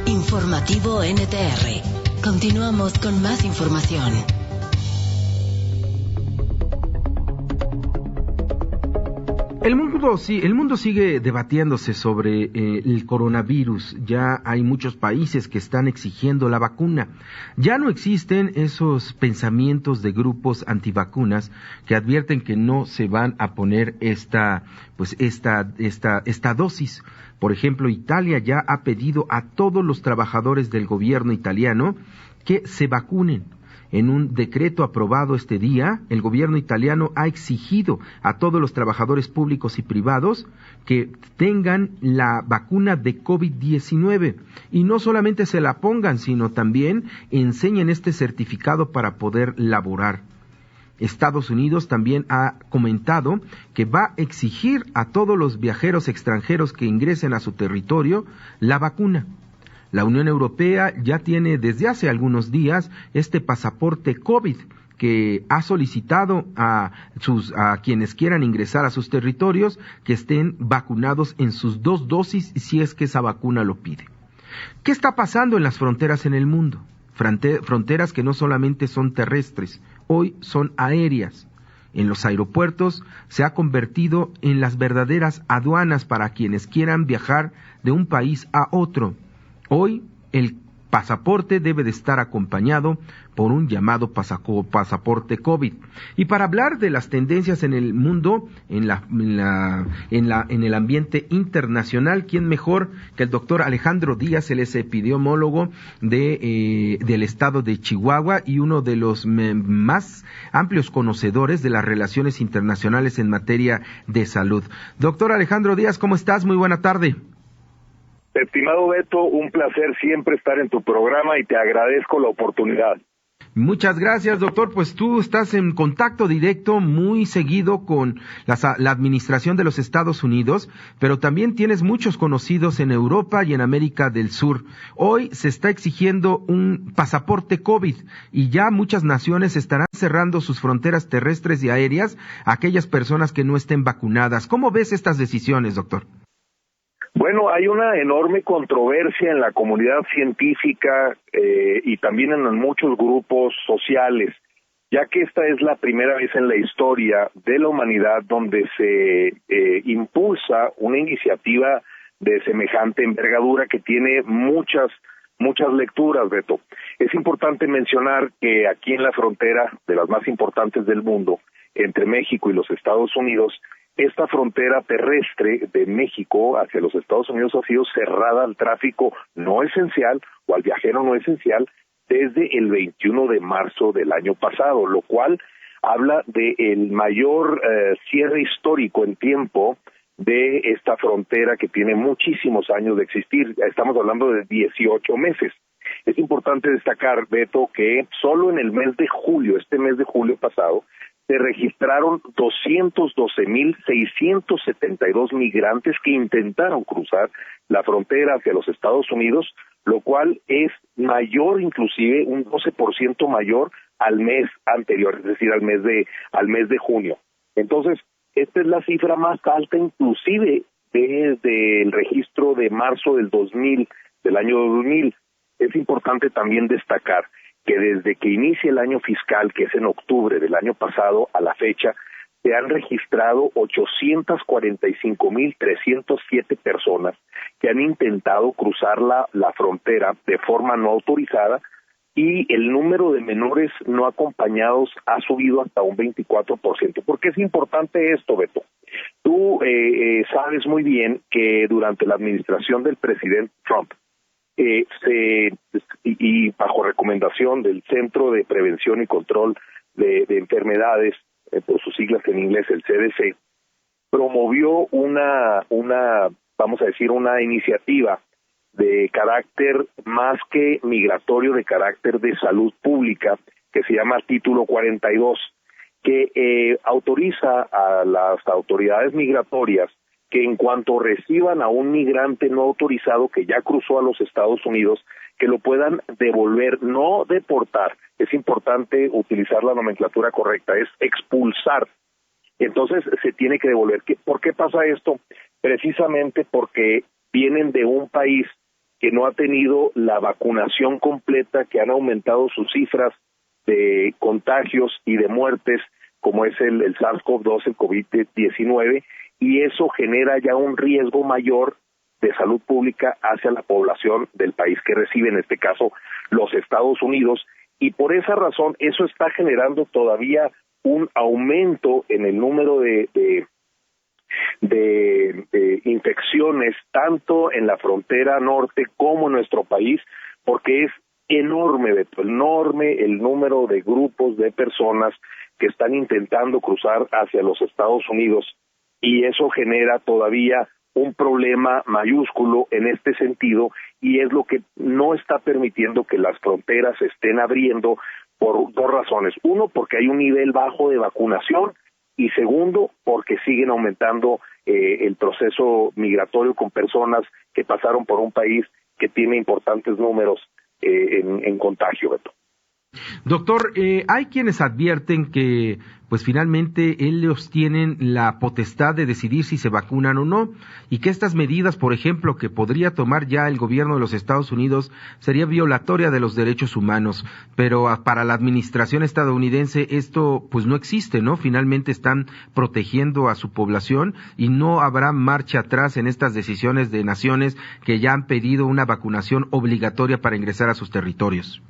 Informativo NTR. Continuamos con más información. El mundo sigue debatiéndose sobre el coronavirus. Ya hay muchos países que están exigiendo la vacuna. Ya no existen esos pensamientos de grupos antivacunas que advierten que no se van a poner esta dosis. Por ejemplo, Italia ya ha pedido a todos los trabajadores del gobierno italiano que se vacunen. En un decreto aprobado este día, el gobierno italiano ha exigido a todos los trabajadores públicos y privados que tengan la vacuna de COVID-19 y no solamente se la pongan, sino también enseñen este certificado para poder laborar. Estados Unidos también ha comentado que va a exigir a todos los viajeros extranjeros que ingresen a su territorio la vacuna. La Unión Europea ya tiene desde hace algunos días este pasaporte COVID que ha solicitado a quienes quieran ingresar a sus territorios que estén vacunados en sus 2 dosis si es que esa vacuna lo pide. ¿Qué está pasando en las fronteras en el mundo? Fronteras que no solamente son terrestres, hoy son aéreas. En los aeropuertos se ha convertido en las verdaderas aduanas para quienes quieran viajar de un país a otro. Hoy el pasaporte debe de estar acompañado por un llamado pasaporte COVID. Y para hablar de las tendencias en el mundo, en el ambiente internacional, ¿quién mejor que el doctor Alejandro Díaz? Él es epidemiólogo del estado de Chihuahua y uno de los más amplios conocedores de las relaciones internacionales en materia de salud. Doctor Alejandro Díaz, ¿cómo estás? Muy buena tarde. Estimado Beto, un placer siempre estar en tu programa y te agradezco la oportunidad. Muchas gracias, doctor. Pues tú estás en contacto directo muy seguido con la administración de los Estados Unidos, pero también tienes muchos conocidos en Europa y en América del Sur. Hoy se está exigiendo un pasaporte COVID y ya muchas naciones estarán cerrando sus fronteras terrestres y aéreas a aquellas personas que no estén vacunadas. ¿Cómo ves estas decisiones, doctor? Bueno, hay una enorme controversia en la comunidad científica y también en muchos grupos sociales, ya que esta es la primera vez en la historia de la humanidad donde se impulsa una iniciativa de semejante envergadura que tiene muchas lecturas, Beto. Es importante mencionar que aquí en la frontera de las más importantes del mundo, entre México y los Estados Unidos, esta frontera terrestre de México hacia los Estados Unidos ha sido cerrada al tráfico no esencial o al viajero no esencial desde el 21 de marzo del año pasado, lo cual habla del mayor cierre histórico en tiempo de esta frontera que tiene muchísimos años de existir. Estamos hablando de 18 meses. Es importante destacar, Beto, que solo en el mes de julio, este mes de julio pasado, se registraron 212,672 migrantes que intentaron cruzar la frontera hacia los Estados Unidos, lo cual es mayor, inclusive un 12% mayor al mes anterior, es decir, al mes de junio. Entonces, esta es la cifra más alta, inclusive desde el registro de marzo del año 2000. Es importante también destacar que desde que inicia el año fiscal, que es en octubre del año pasado, a la fecha, se han registrado 845,307 personas que han intentado cruzar la frontera de forma no autorizada y el número de menores no acompañados ha subido hasta un 24%. ¿Por qué es importante esto, Beto? Tú sabes muy bien que durante la administración del presidente Trump, y bajo recomendación del Centro de Prevención y Control de Enfermedades, por sus siglas en inglés, el CDC, promovió una iniciativa de carácter más que migratorio, de carácter de salud pública, que se llama Título 42, que autoriza a las autoridades migratorias que en cuanto reciban a un migrante no autorizado que ya cruzó a los Estados Unidos, que lo puedan devolver, no deportar, es importante utilizar la nomenclatura correcta, es expulsar. Entonces se tiene que devolver. ¿Por qué pasa esto? Precisamente porque vienen de un país que no ha tenido la vacunación completa, que han aumentado sus cifras de contagios y de muertes, como es el SARS-CoV-2, el COVID-19, y eso genera ya un riesgo mayor de salud pública hacia la población del país que recibe, en este caso los Estados Unidos, y por esa razón eso está generando todavía un aumento en el número de infecciones, tanto en la frontera norte como en nuestro país, porque es enorme, Beto, enorme el número de grupos de personas que están intentando cruzar hacia los Estados Unidos, y eso genera todavía un problema mayúsculo en este sentido, y es lo que no está permitiendo que las fronteras se estén abriendo por dos razones. Uno, porque hay un nivel bajo de vacunación, y segundo, porque siguen aumentando el proceso migratorio con personas que pasaron por un país que tiene importantes números en contagio, Beto. Doctor, hay quienes advierten que, pues finalmente, ellos tienen la potestad de decidir si se vacunan o no, y que estas medidas, por ejemplo, que podría tomar ya el gobierno de los Estados Unidos, sería violatoria de los derechos humanos, pero para la administración estadounidense esto, pues no existe, ¿no? Finalmente están protegiendo a su población y no habrá marcha atrás en estas decisiones de naciones que ya han pedido una vacunación obligatoria para ingresar a sus territorios.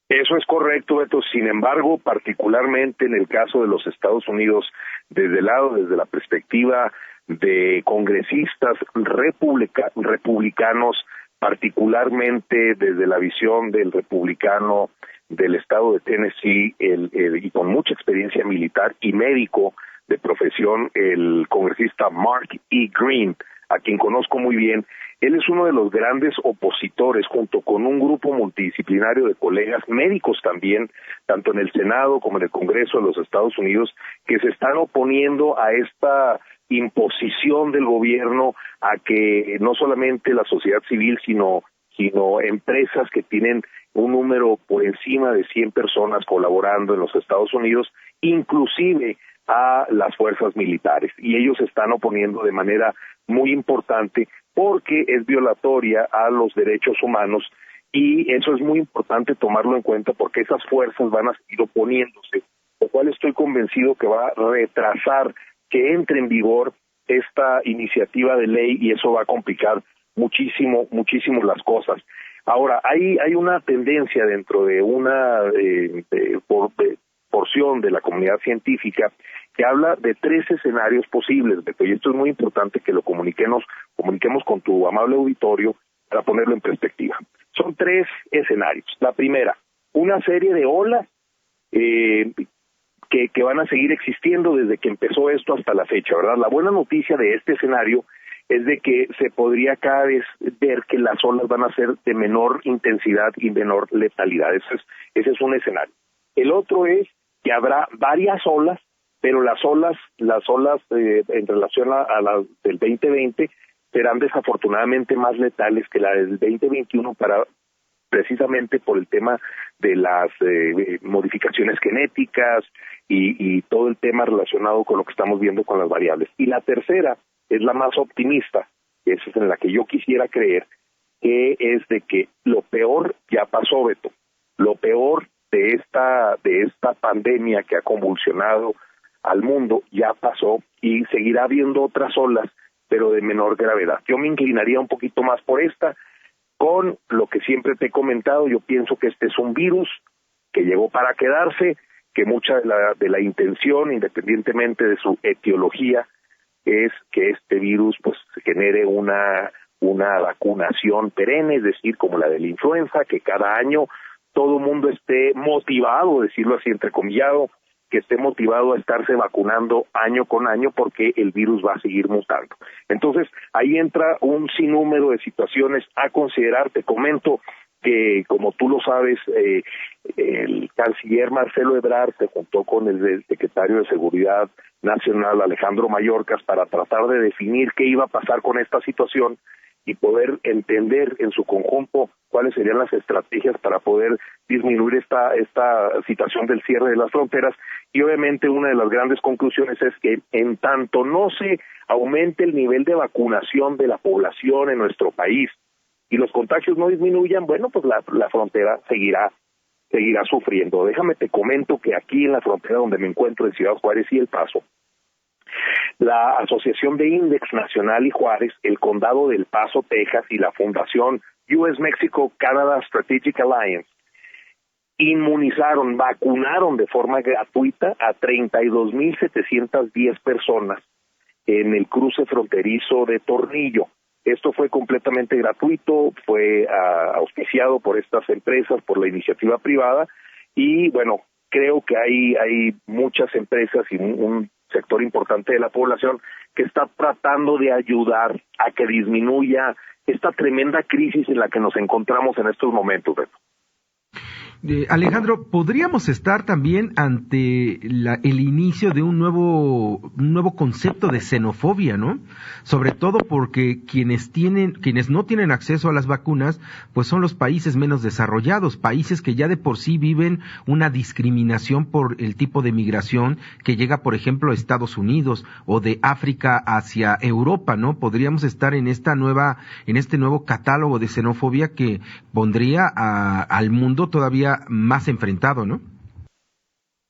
Eso es correcto, Beto. Sin embargo, particularmente en el caso de los Estados Unidos, desde la perspectiva de congresistas republicanos, particularmente desde la visión del republicano del estado de Tennessee, y con mucha experiencia militar y médico de profesión, el congresista Mark E. Green, a quien conozco muy bien. Él es uno de los grandes opositores, junto con un grupo multidisciplinario de colegas médicos también, tanto en el Senado como en el Congreso de los Estados Unidos, que se están oponiendo a esta imposición del gobierno a que no solamente la sociedad civil, sino empresas que tienen un número por encima de 100 personas colaborando en los Estados Unidos, inclusive a las fuerzas militares, y ellos se están oponiendo de manera muy importante porque es violatoria a los derechos humanos, y eso es muy importante tomarlo en cuenta porque esas fuerzas van a seguir oponiéndose, lo cual estoy convencido que va a retrasar que entre en vigor esta iniciativa de ley, y eso va a complicar muchísimo las cosas. Ahora, hay una tendencia dentro de una porción de la comunidad científica que habla de 3 escenarios posibles, Beto, y esto es muy importante que lo comuniquemos con tu amable auditorio para ponerlo en perspectiva. Son 3 escenarios. La primera, una serie de olas que van a seguir existiendo desde que empezó esto hasta la fecha, ¿verdad? La buena noticia de este escenario es de que se podría cada vez ver que las olas van a ser de menor intensidad y menor letalidad. Ese es un escenario. El otro es que habrá varias olas, pero las olas en relación a las del 2020 serán desafortunadamente más letales que la del 2021 precisamente por el tema de las modificaciones genéticas y todo el tema relacionado con lo que estamos viendo con las variables. Y la tercera es la más optimista, esa es en la que yo quisiera creer, que es de que lo peor ya pasó, Beto. Lo peor de esta pandemia que ha convulsionado al mundo ya pasó, y seguirá habiendo otras olas, pero de menor gravedad. Yo me inclinaría un poquito más por esta, con lo que siempre te he comentado. Yo pienso que este es un virus que llegó para quedarse, que mucha de la intención, independientemente de su etiología, es que este virus pues genere una vacunación perenne, es decir, como la de la influenza, que cada año todo el mundo esté motivado, decirlo así entrecomillado, que esté motivado a estarse vacunando año con año, porque el virus va a seguir mutando. Entonces, ahí entra un sinnúmero de situaciones a considerar. Te comento que, como tú lo sabes, el canciller Marcelo Ebrard se juntó con el secretario de Seguridad Nacional, Alejandro Mayorkas, para tratar de definir qué iba a pasar con esta situación y poder entender en su conjunto cuáles serían las estrategias para poder disminuir esta situación del cierre de las fronteras. Y obviamente una de las grandes conclusiones es que en tanto no se aumente el nivel de vacunación de la población en nuestro país, y los contagios no disminuyan, bueno, pues la frontera seguirá sufriendo. Déjame te comento que aquí en la frontera donde me encuentro, en Ciudad Juárez y El Paso, la Asociación de Index Nacional y Juárez, el Condado del Paso, Texas, y la Fundación US Mexico Canada Strategic Alliance vacunaron de forma gratuita a 32,710 personas en el cruce fronterizo de Tornillo. Esto fue completamente gratuito, fue auspiciado por estas empresas, por la iniciativa privada, y bueno, creo que hay muchas empresas y un sector importante de la población que está tratando de ayudar a que disminuya esta tremenda crisis en la que nos encontramos en estos momentos, Beto. Alejandro, ¿podríamos estar también ante el inicio de un nuevo concepto de xenofobia, ¿no? Sobre todo porque quienes no tienen acceso a las vacunas, pues son los países menos desarrollados, países que ya de por sí viven una discriminación por el tipo de migración que llega, por ejemplo, a Estados Unidos o de África hacia Europa, ¿no? Podríamos estar en este nuevo catálogo de xenofobia que pondría al mundo todavía más enfrentado, ¿no?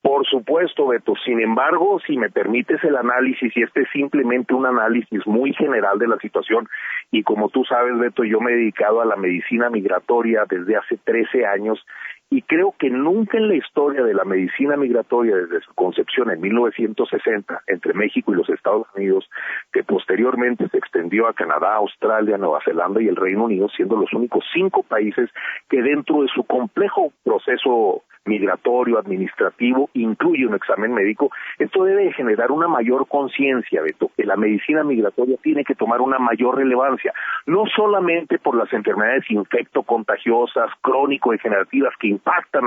Por supuesto, Beto. Sin embargo, si me permites el análisis, y este es simplemente un análisis muy general de la situación, y como tú sabes, Beto, yo me he dedicado a la medicina migratoria desde hace 13 años, y creo que nunca en la historia de la medicina migratoria, desde su concepción en 1960, entre México y los Estados Unidos, que posteriormente se extendió a Canadá, Australia, Nueva Zelanda y el Reino Unido, siendo los únicos 5 países que dentro de su complejo proceso migratorio, administrativo, incluye un examen médico. Esto debe generar una mayor conciencia, Beto, que la medicina migratoria tiene que tomar una mayor relevancia, no solamente por las enfermedades infecto-contagiosas, crónico-degenerativas que impactan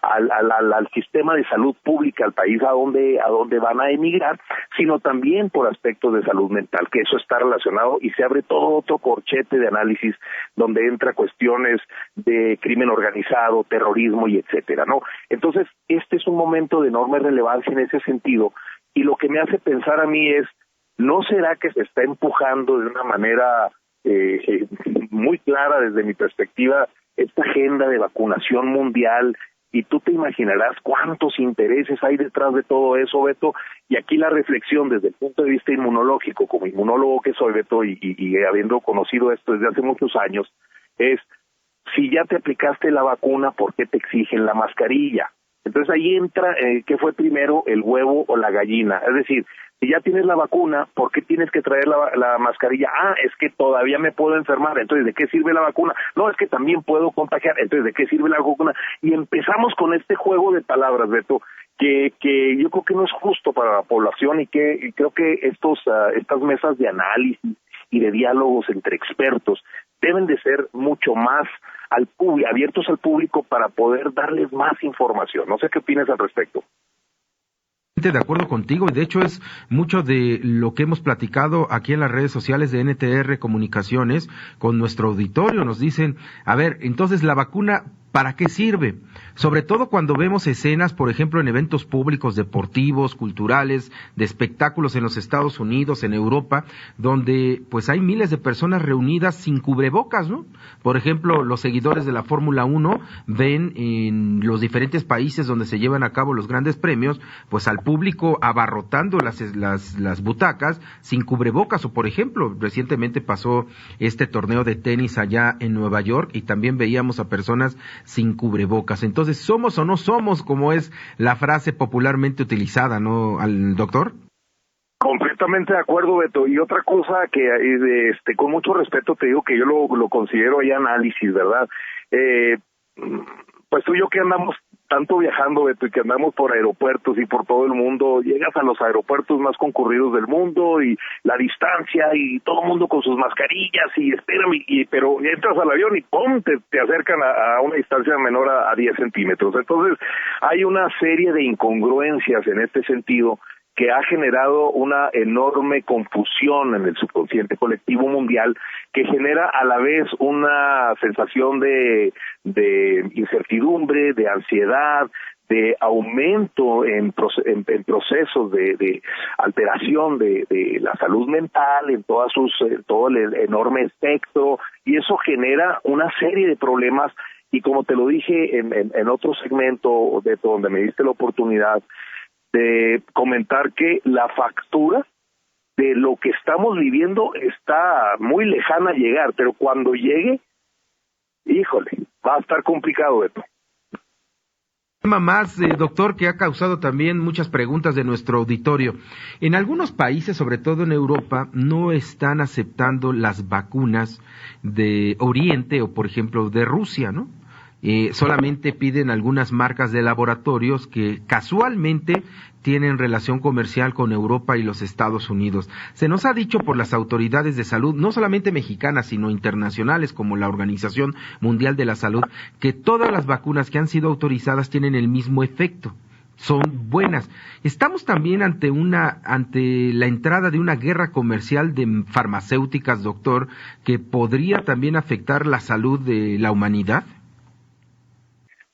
al sistema de salud pública, al país a donde van a emigrar, sino también por aspectos de salud mental, que eso está relacionado, y se abre todo otro corchete de análisis donde entra cuestiones de crimen organizado, terrorismo y etcétera, ¿no? Entonces, este es un momento de enorme relevancia en ese sentido, y lo que me hace pensar a mí es, ¿no será que se está empujando de una manera muy clara desde mi perspectiva esta agenda de vacunación mundial? Y tú te imaginarás cuántos intereses hay detrás de todo eso, Beto, y aquí la reflexión desde el punto de vista inmunológico, como inmunólogo que soy, Beto, y habiendo conocido esto desde hace muchos años, es, si ya te aplicaste la vacuna, ¿por qué te exigen la mascarilla? Entonces ahí entra, ¿qué fue primero, el huevo o la gallina? Es decir, si ya tienes la vacuna, ¿por qué tienes que traer la mascarilla? Es que todavía me puedo enfermar, entonces ¿de qué sirve la vacuna? No, es que también puedo contagiar, entonces ¿de qué sirve la vacuna? Y empezamos con este juego de palabras, Beto, que yo creo que no es justo para la población, y creo que estas mesas de análisis y de diálogos entre expertos deben de ser mucho más abiertos al público para poder darles más información. No sé qué opinas al respecto. De acuerdo contigo, y de hecho es mucho de lo que hemos platicado aquí en las redes sociales de NTR Comunicaciones con nuestro auditorio. Nos dicen, a ver, entonces la vacuna, ¿para qué sirve? Sobre todo cuando vemos escenas, por ejemplo, en eventos públicos, deportivos, culturales, de espectáculos en los Estados Unidos, en Europa, donde pues hay miles de personas reunidas sin cubrebocas, ¿no? Por ejemplo, los seguidores de la Fórmula 1 ven en los diferentes países donde se llevan a cabo los grandes premios, pues al público abarrotando las butacas sin cubrebocas. O por ejemplo, recientemente pasó este torneo de tenis allá en Nueva York y también veíamos a personas sin cubrebocas. Entonces, ¿somos o no somos, como es la frase popularmente utilizada, ¿no, al doctor? Completamente de acuerdo, Beto. Y otra cosa que con mucho respeto te digo que yo lo considero ahí análisis, ¿verdad? Pues tú y yo que andamos tanto viajando, Beto, y que andamos por aeropuertos y por todo el mundo, llegas a los aeropuertos más concurridos del mundo y la distancia y todo el mundo con sus mascarillas y espérame, pero entras al avión y ¡pum!, te acercan a una distancia menor a 10 centímetros. Entonces hay una serie de incongruencias en este sentido que ha generado una enorme confusión en el subconsciente colectivo mundial, que genera a la vez una sensación de incertidumbre, de ansiedad, de aumento en procesos de alteración de la salud mental, en todo el enorme espectro, y eso genera una serie de problemas. Y como te lo dije en otro segmento de donde me diste la oportunidad de comentar, que la factura de lo que estamos viviendo está muy lejana a llegar, pero cuando llegue, híjole, va a estar complicado, Beto. Tema más, doctor, que ha causado también muchas preguntas de nuestro auditorio. En algunos países, sobre todo en Europa, no están aceptando las vacunas de Oriente o, por ejemplo, de Rusia, ¿no? Solamente piden algunas marcas de laboratorios que casualmente tienen relación comercial con Europa y los Estados Unidos. Se nos ha dicho por las autoridades de salud, no solamente mexicanas, sino internacionales, como la Organización Mundial de la Salud, que todas las vacunas que han sido autorizadas tienen el mismo efecto. Son buenas. Estamos también ante la entrada de una guerra comercial de farmacéuticas, doctor, que podría también afectar la salud de la humanidad.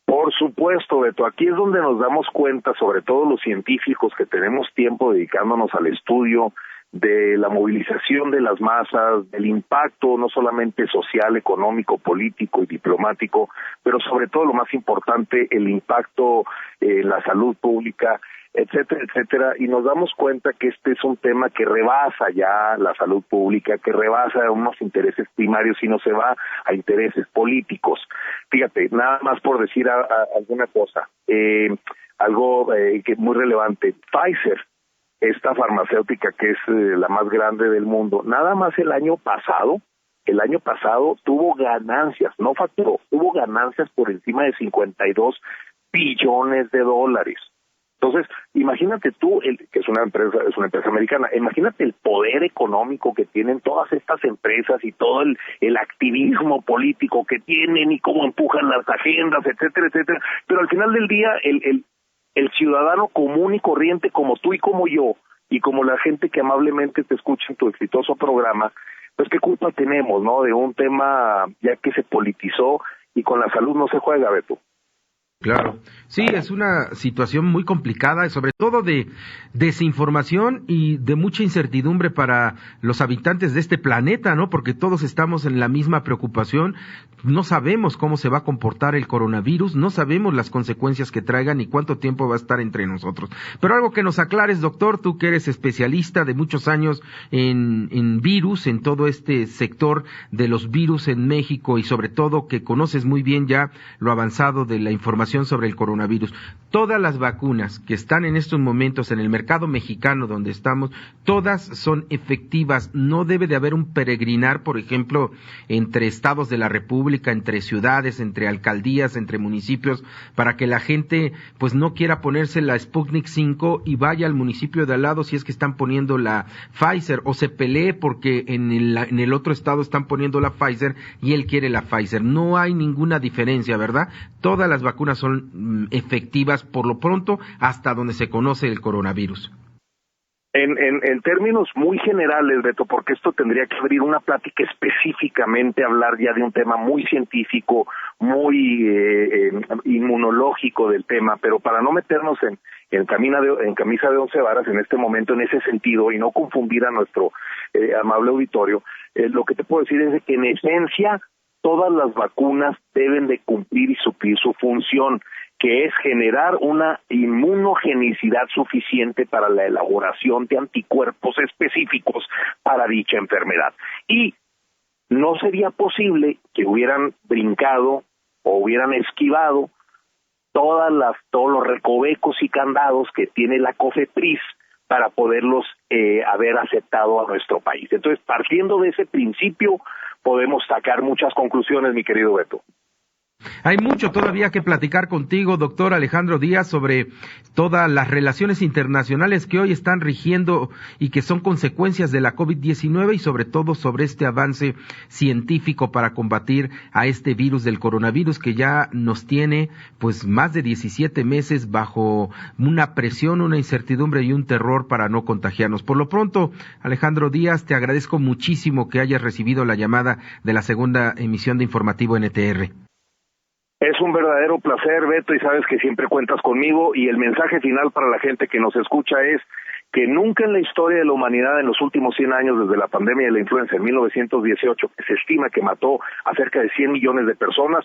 Por supuesto, Beto, aquí es donde nos damos cuenta, sobre todo los científicos que tenemos tiempo dedicándonos al estudio de la movilización de las masas, del impacto no solamente social, económico, político y diplomático, pero sobre todo lo más importante, el impacto en la salud pública, etcétera, etcétera, y nos damos cuenta que este es un tema que rebasa ya la salud pública, que rebasa unos intereses primarios y no se va a intereses políticos. Fíjate, nada más por decir alguna cosa, algo que es muy relevante. Pfizer, esta farmacéutica que es la más grande del mundo, nada más el año pasado tuvo ganancias, no facturó, tuvo ganancias por encima de 52 billones de dólares. Entonces, imagínate tú, que es una empresa americana, imagínate el poder económico que tienen todas estas empresas y todo el activismo político que tienen y cómo empujan las agendas, etcétera, etcétera. Pero al final del día, el ciudadano común y corriente como tú y como yo, y como la gente que amablemente te escucha en tu exitoso programa, pues qué culpa tenemos, ¿no?, de un tema ya que se politizó y con la salud no se juega, Beto. Claro, sí, es una situación muy complicada, sobre todo de desinformación y de mucha incertidumbre para los habitantes de este planeta, ¿no? Porque todos estamos en la misma preocupación, no sabemos cómo se va a comportar el coronavirus, no sabemos las consecuencias que traigan ni cuánto tiempo va a estar entre nosotros. Pero algo que nos aclares, doctor, tú que eres especialista de muchos años en virus, en todo este sector de los virus en México y sobre todo que conoces muy bien ya lo avanzado de la información sobre el coronavirus. Todas las vacunas que están en estos momentos en el mercado mexicano donde estamos, todas son efectivas. No debe de haber un peregrinar, por ejemplo, entre estados de la República, entre ciudades, entre alcaldías, entre municipios, para que la gente pues no quiera ponerse la Sputnik 5 y vaya al municipio de al lado si es que están poniendo la Pfizer, o se pelee porque en el otro estado están poniendo la Pfizer y él quiere la Pfizer. No hay ninguna diferencia, ¿verdad? Todas las vacunas son efectivas por lo pronto hasta donde se conoce el coronavirus. En términos muy generales, Beto, porque esto tendría que abrir una plática específicamente, hablar ya de un tema muy científico, muy inmunológico del tema, pero para no meternos en camisa de 11 varas en este momento en ese sentido y no confundir a nuestro amable auditorio, lo que te puedo decir es que en esencia todas las vacunas deben de cumplir y suplir su función, que es generar una inmunogenicidad suficiente para la elaboración de anticuerpos específicos para dicha enfermedad. Y no sería posible que hubieran brincado o hubieran esquivado todos los recovecos y candados que tiene la COFEPRIS para poderlos haber aceptado a nuestro país. Entonces, partiendo de ese principio, podemos sacar muchas conclusiones, mi querido Beto. Hay mucho todavía que platicar contigo, doctor Alejandro Díaz, sobre todas las relaciones internacionales que hoy están rigiendo y que son consecuencias de la COVID-19 y sobre todo sobre este avance científico para combatir a este virus del coronavirus que ya nos tiene pues más de 17 meses bajo una presión, una incertidumbre y un terror para no contagiarnos. Por lo pronto, Alejandro Díaz, te agradezco muchísimo que hayas recibido la llamada de la segunda emisión de Informativo NTR. Es un verdadero placer, Beto, y sabes que siempre cuentas conmigo, y el mensaje final para la gente que nos escucha es que nunca en la historia de la humanidad, en los últimos 100 años, desde la pandemia de la influenza en 1918, que se estima que mató a cerca de 100 millones de personas,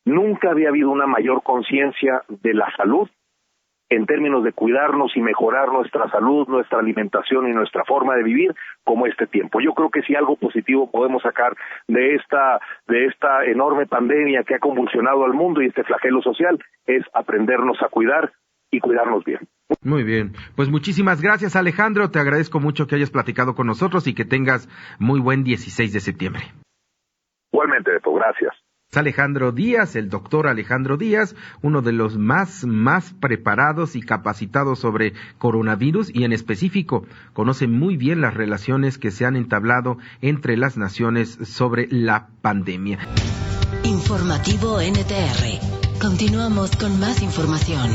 nunca había habido una mayor conciencia de la salud en términos de cuidarnos y mejorar nuestra salud, nuestra alimentación y nuestra forma de vivir como este tiempo. Yo creo que si algo positivo podemos sacar de esta enorme pandemia que ha convulsionado al mundo y este flagelo social es aprendernos a cuidar y cuidarnos bien. Muy bien, pues muchísimas gracias, Alejandro, te agradezco mucho que hayas platicado con nosotros y que tengas muy buen 16 de septiembre. Igualmente, Beto, gracias. Alejandro Díaz, el doctor Alejandro Díaz, uno de los más preparados y capacitados sobre coronavirus, y en específico conoce muy bien las relaciones que se han entablado entre las naciones sobre la pandemia. Informativo NTR. Continuamos con más información.